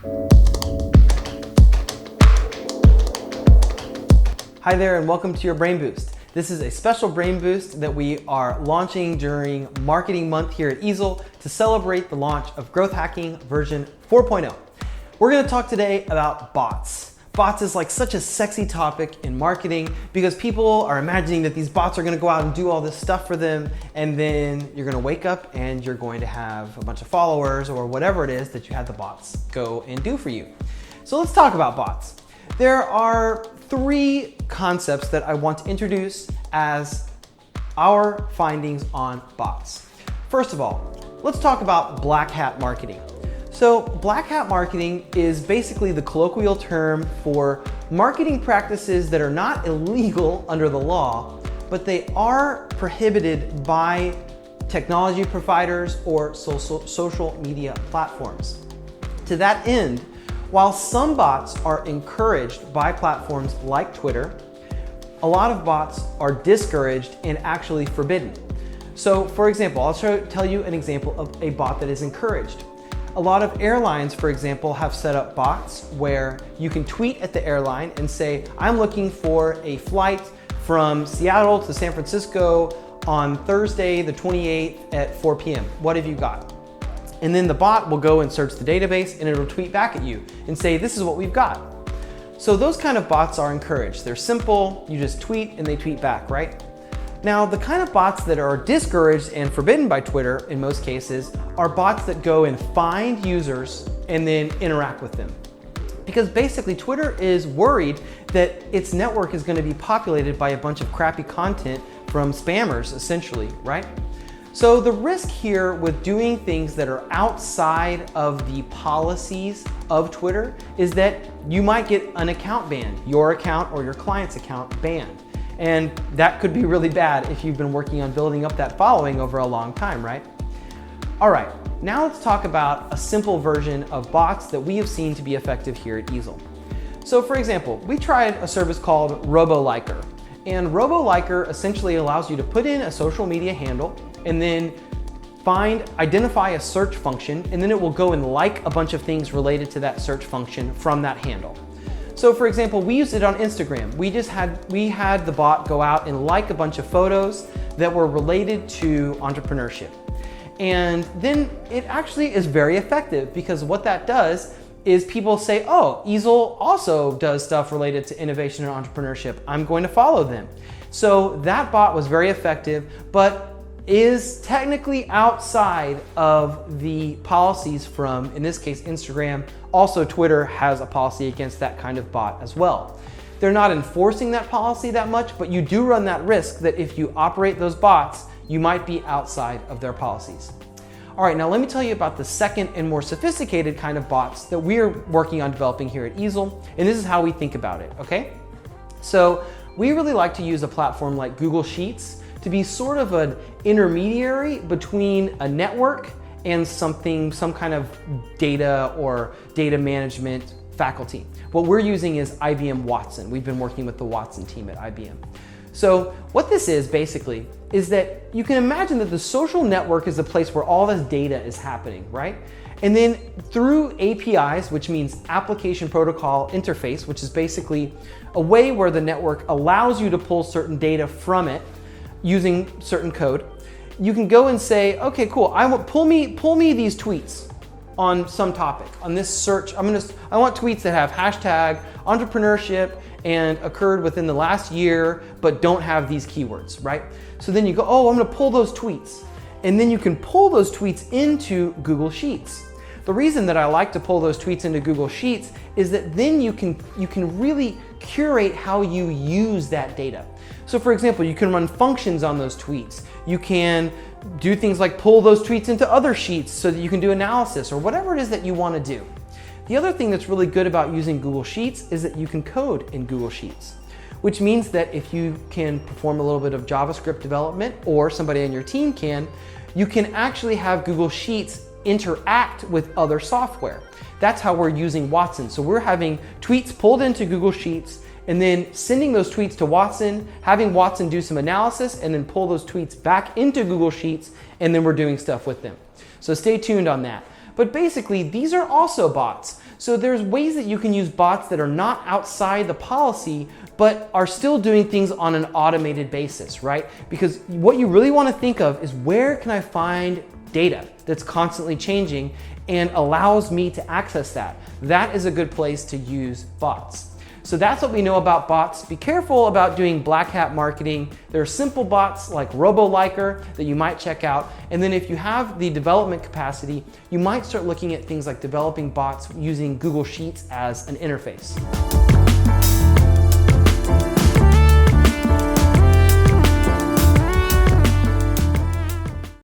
Hi there and welcome to your Brain Boost. This is a special Brain Boost that we are launching during Marketing Month here at Eazl to celebrate the launch of Growth Hacking version 4.0. We're going to talk today about bots. Bots is like such a sexy topic in marketing because people are imagining that these bots are going to go out and do all this stuff for them, and then you're going to wake up and you're going to have a bunch of followers or whatever it is that you had the bots go and do for you. So let's talk about bots. There are three concepts that I want to introduce as our findings on bots. First of all, let's talk about Blackhat Marketing. So Blackhat Marketing is basically the colloquial term for marketing practices that are not illegal under the law, but they are prohibited by technology providers or social media platforms. To that end, while some bots are encouraged by platforms like Twitter, a lot of bots are discouraged and actually forbidden. So for example, I'll tell you an example of a bot that is encouraged. A lot of airlines, for example, have set up bots where you can tweet at the airline and say, I'm looking for a flight from Seattle to San Francisco on Thursday the 28th at 4 p.m. What have you got? And then the bot will go and search the database and it'll tweet back at you and say, this is what we've got. So those kind of bots are encouraged. They're simple, you just tweet and they tweet back, right? Now, the kind of bots that are discouraged and forbidden by Twitter in most cases are bots that go and find users and then interact with them. Because basically Twitter is worried that its network is going to be populated by a bunch of crappy content from spammers, essentially, right? So the risk here with doing things that are outside of the policies of Twitter is that you might get an account banned, your account or your client's account banned. And that could be really bad if you've been working on building up that following over a long time, right? All right, now let's talk about a simple version of bots that we have seen to be effective here at Eazl. So for example, we tried a service called Roboliker. And Roboliker essentially allows you to put in a social media handle and then identify a search function, and then it will go and like a bunch of things related to that search function from that handle. So for example, we used it on Instagram. We had the bot go out and like a bunch of photos that were related to entrepreneurship. And then it actually is very effective because what that does is people say, oh, Eazl also does stuff related to innovation and entrepreneurship. I'm going to follow them. So that bot was very effective, but is technically outside of the policies from, in this case, Instagram. Also, Twitter has a policy against that kind of bot as well. They're not enforcing that policy that much, but you do run that risk that if you operate those bots, you might be outside of their policies. All right, now let me tell you about the second and more sophisticated kind of bots that we're working on developing here at Eazl, and this is how we think about it, okay? So we really like to use a platform like Google Sheets to be sort of an intermediary between a network and some kind of data or data management faculty. What we're using is IBM Watson. We've been working with the Watson team at IBM. So what this is basically is that you can imagine that the social network is a place where all this data is happening, right? And then through APIs, which means Application Protocol Interface, which is basically a way where the network allows you to pull certain data from it using certain code, you can go and say, okay, cool, pull me these tweets on some topic, on this search. I want tweets that have hashtag entrepreneurship and occurred within the last year, but don't have these keywords, right? So then you go, oh, I'm gonna pull those tweets. And then you can pull those tweets into Google Sheets. The reason that I like to pull those tweets into Google Sheets is that then you can really curate how you use that data. So for example, you can run functions on those tweets. You can do things like pull those tweets into other sheets so that you can do analysis or whatever it is that you want to do. The other thing that's really good about using Google Sheets is that you can code in Google Sheets, which means that if you can perform a little bit of JavaScript development or somebody on your team can, you can actually have Google Sheets interact with other software. That's how we're using Watson. So we're having tweets pulled into Google Sheets and then sending those tweets to Watson, having Watson do some analysis and then pull those tweets back into Google Sheets, and then we're doing stuff with them. So stay tuned on that. But basically, these are also bots. So there's ways that you can use bots that are not outside the policy, but are still doing things on an automated basis, right? Because what you really want to think of is, where can I find data that's constantly changing and allows me to access that? That is a good place to use bots. So that's what we know about bots. Be careful about doing black hat marketing. There are simple bots like Roboliker that you might check out. And then if you have the development capacity, you might start looking at things like developing bots using Google Sheets as an interface.